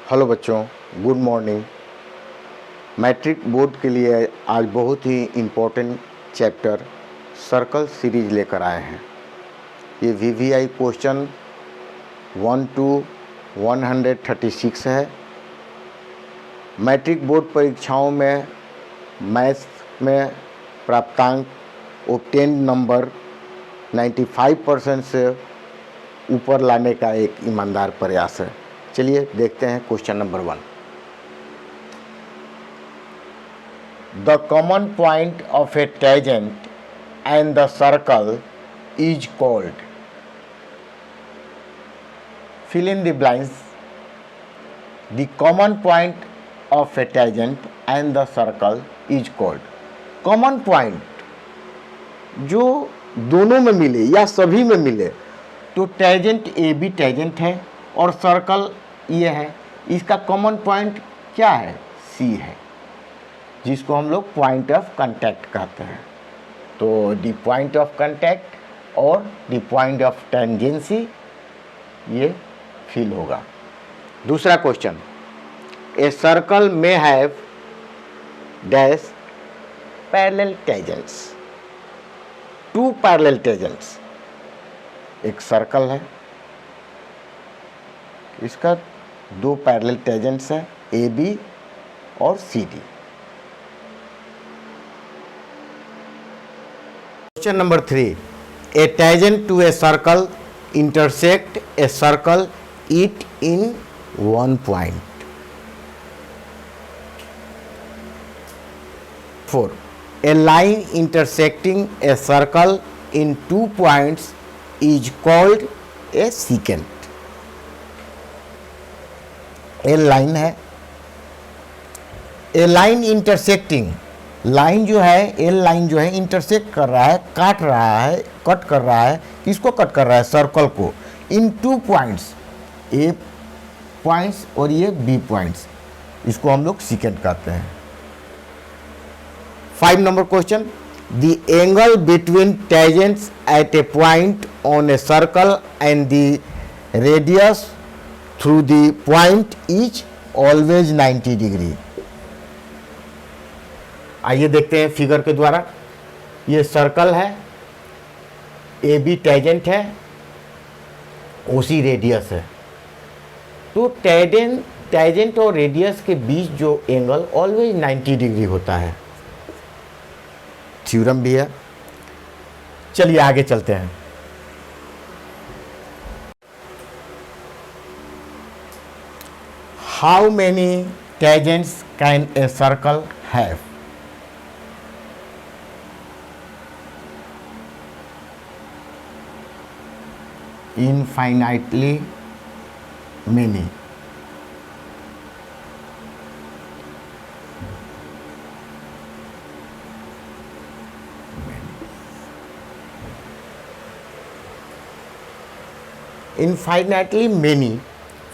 Hello बच्चों, good morning. Matric board के लिए आज बहुत ही इम्पोर्टेंट चैप्टर सर्कल सीरीज लेकर आए हैं। ये VVI क्वेश्चन 1 to 136 है। मैट्रिक बोर्ड परीक्षाओं में मैथ्स में प्राप्तांक ऑब्टेन नंबर 95% से ऊपर लाने का एक ईमानदार प्रयास है। चलिए देखते हैं question number 1। The common point of a tangent and the circle is called. Fill in the blanks. The common point of a tangent and the circle is called. Common point जो दोनों में मिले या सभी में मिले तो टेंजेंट ए बी टेंजेंट है और सर्कल ये है। इसका कॉमन पॉइंट क्या है? सी है, जिसको हम लोग पॉइंट ऑफ कांटेक्ट कहते हैं। तो द पॉइंट ऑफ कांटेक्ट और द पॉइंट ऑफ टेंजेंसी ये फिल होगा। दूसरा क्वेश्चन, ए सर्कल में have dash parallel tangents. Two parallel tangents. एक सर्कल है, इसका दो पैरेलल टेंजेंट्स हैं, ए बी और C D. Question number 3, a tangent to a circle intersect a circle it in one point. 4, a line intersecting a circle in 2 points is called a secant। A line है, ए line intersecting, line जो है ए line जो है intersect कर रहा है, काट रहा है, कट कर रहा है। किसको कट कर रहा है? सर्कल को। इन 2 points, ए पॉइंट्स और ये बी पॉइंट्स, इसको हम लोग सीकेंट कहते हैं। 5 number question, the angle between tangents at A point on a circle and the radius through the point is always 90 degree. आइए देखते हैं फिगर के द्वारा। ये सर्कल है, ए बी टेंजेंट है, ओसी रेडियस है। तो टेंजेंट और रेडियस के बीच जो एंगल ऑलवेज 90 डिग्री होता है। थ्योरम भी है। चलिए आगे चलते हैं। How many tangents can a circle have? Infinitely many। Infinitely many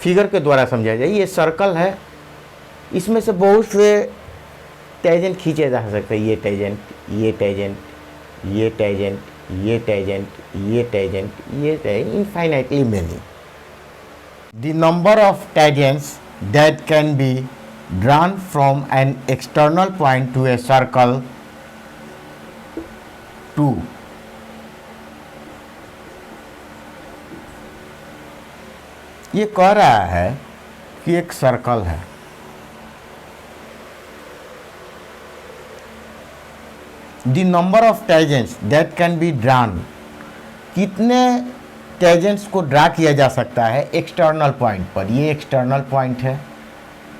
figure के द्वारा समझा जाए। ये सर्कल है, इसमें से बहुत से टेंजेंट खींचे जा सकते हैं। ये टेंजेंट, ये टेंजेंट, ये टेंजेंट, ये टेंजेंट, ये टेंजेंट, ये tangent, infinitely many. The number of tangents that can be drawn from an external point two a circle 2। ये कह रहा है कि एक सर्कल है, the number of tangents that can be drawn, कितने टेंजेंट्स को ड्रा किया जा सकता है एक्सटर्नल पॉइंट पर। ये एक्सटर्नल पॉइंट है,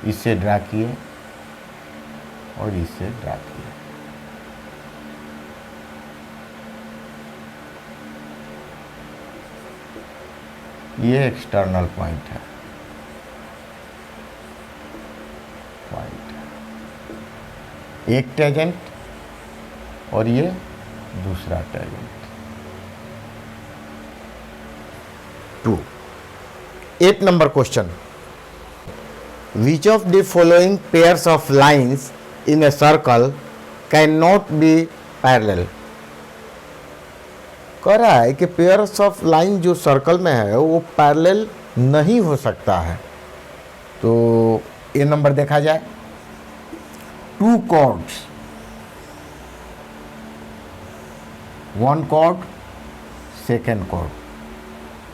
इससे ड्रा किए और इससे ड्रा किए। ये एक्सटर्नल पॉइंट है, एक टेंजेंट और ये दूसरा tangent. 2। 8 number question, which of the following pairs of lines in a circle can not be parallel. कह रहा है कि पेयर्स ऑफ लाइन जो सर्कल में है वो पैरेलल नहीं हो सकता है। तो ये नंबर देखा जाए, 2 chords, 1 chord, 2nd chord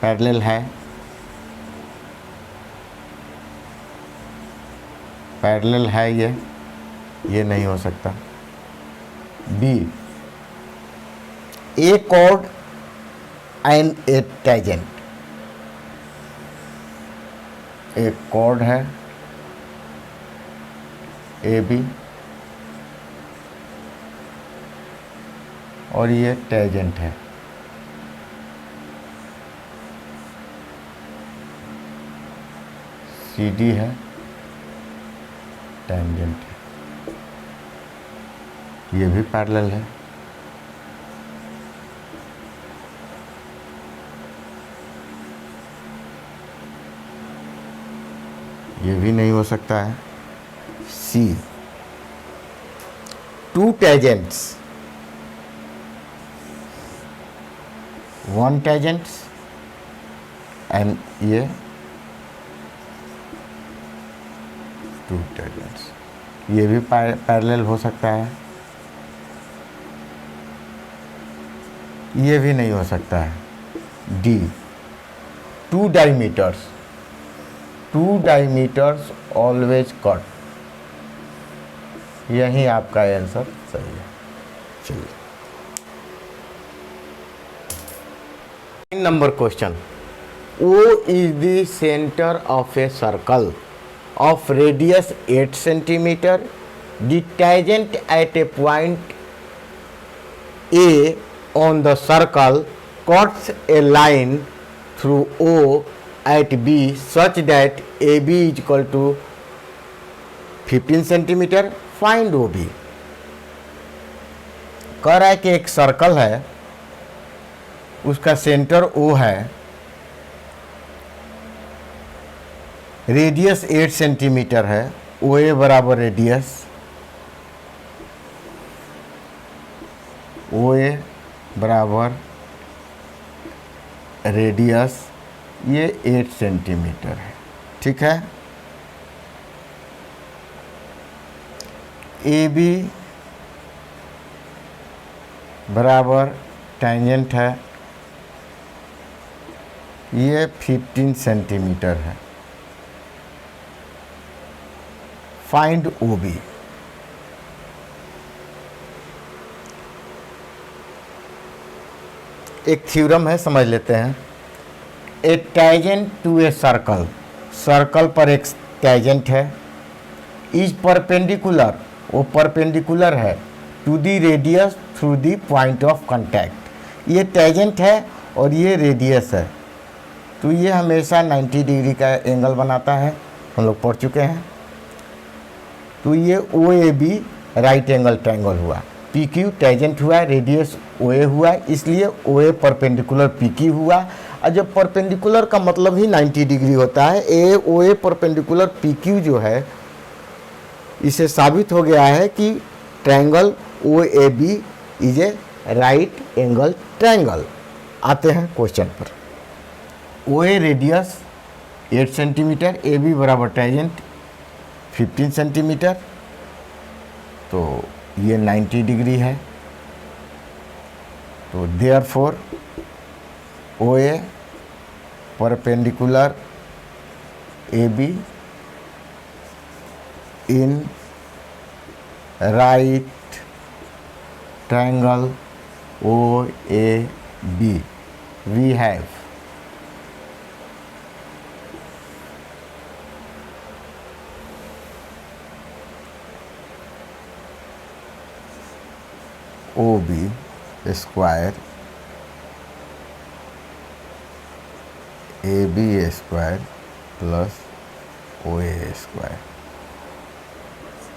parallel है, पैरेलल है, ये नहीं हो सकता। B, a chord and a tangent, एक chord है ए बी और ये tangent है, सी डी है, tangent है, ये भी पैरेलल है। ये भी नहीं हो सकता है। सी, 2 tangents, 1 tangents एंड ये 2 tangents, ये भी पैरेलल हो सकता है। ये भी नहीं हो सकता है। D, 2 diameters, 2 diameters always cut, यही आपका आंसर सही है। चलिए, 9 number question, O is the center of a circle of radius 8 centimeter. The tangent at a point A on the circle cuts a line through O at B such that AB is equal to 15 centimetre. Find OB. कह रहा है कि एक सर्कल है, उसका centre O है, radius 8 centimetre है, OA बराबर रेडियस, OA बराबर रेडियस, ये 8 सेंटीमीटर है, ठीक है। AB बराबर टेंजेंट है, ये 15 सेंटीमीटर है। Find OB. एक थ्योरम है, समझ लेते हैं। A tangent to a circle, circle पर एक टेंजेंट है, इज परपेंडिकुलर, वो परपेंडिकुलर है to the radius through the point of contact. ये टेंजेंट है और ये रेडियस है, तो ये हमेशा 90 डिग्री का एंगल बनाता है, हम लोग पढ़ चुके हैं। तो ये OAB राइट एंगल ट्रायंगल हुआ, PQ टेंजेंट हुआ, रेडियस OA हुआ, इसलिए OA परपेंडिकुलर PQ हुआ। और जब परपेंडिकुलर का मतलब ही 90 डिग्री होता है, OA परपेंडिकुलर PQ जो है, इसे साबित हो गया है कि triangle OAB is a right angle triangle. आते हैं क्वेश्चन पर। OA रेडियस 8 सेंटीमीटर, AB बराबर टेंजेंट 15 सेंटीमीटर, तो ये 90 डिग्री है। तो therefore OA perpendicular AB in right triangle OAB we have OB square AB square plus OA square,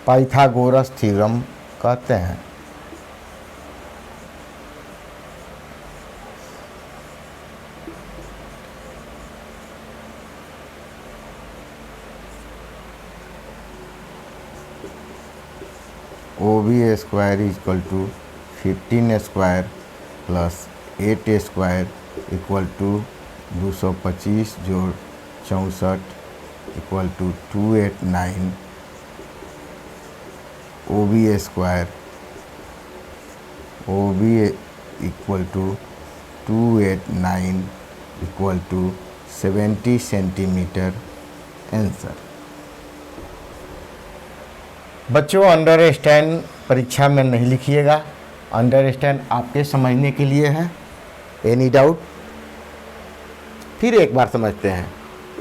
Pythagoras theorem कहते हैं। OB square is equal to 15 square plus 8 square equal to 225 जोड़ 64 equal to 289 OB square OB equal to 289 equal to 70 centimetre answer. बच्चों understand परीक्षा में नहीं लिखिएगा, understand आपके समझने के लिए है। Any doubt? फिर एक बार समझते हैं।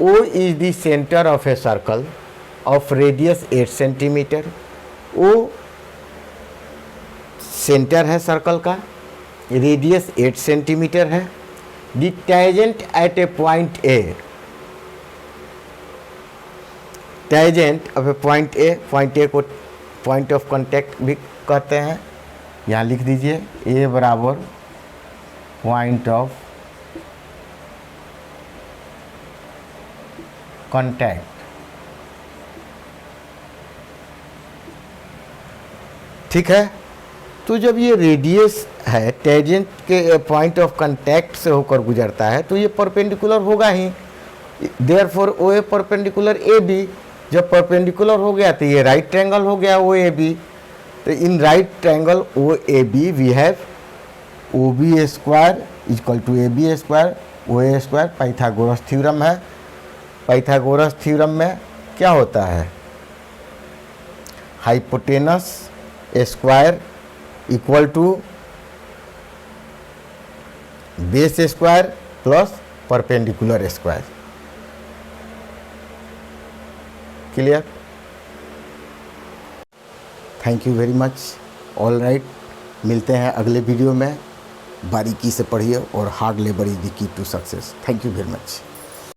O is the centre of a circle of radius 8 centimetre. O centre है सर्कल का, रेडियस 8 सेंटीमीटर है। The tangent at A point A, tangent of A point A को पॉइंट ऑफ कांटेक्ट भी कहते हैं। यहाँ लिख दीजिए A बराबर पॉइंट ऑफ कांटेक्ट। ठीक है, तो जब ये रेडियस है टेंजेंट के पॉइंट ऑफ कांटेक्ट से होकर गुजरता है तो ये परपेंडिकुलर होगा ही। Therefore O A perpendicular A B, जब परपेंडिकुलर हो गया तो ये राइट ट्रायंगल हो गया ओ ए बी। तो in right triangle O A B we have O B square equal to A B square O A square. Pythagoras theorem है। Pythagoras theorem में क्या होता है? Hypotenuse square equal to base square plus perpendicular square. Clear? Thank you very much. All right, मिलते हैं अगले video में। बारीकी से पढ़िए और hard labour is the key to success. Thank you very much.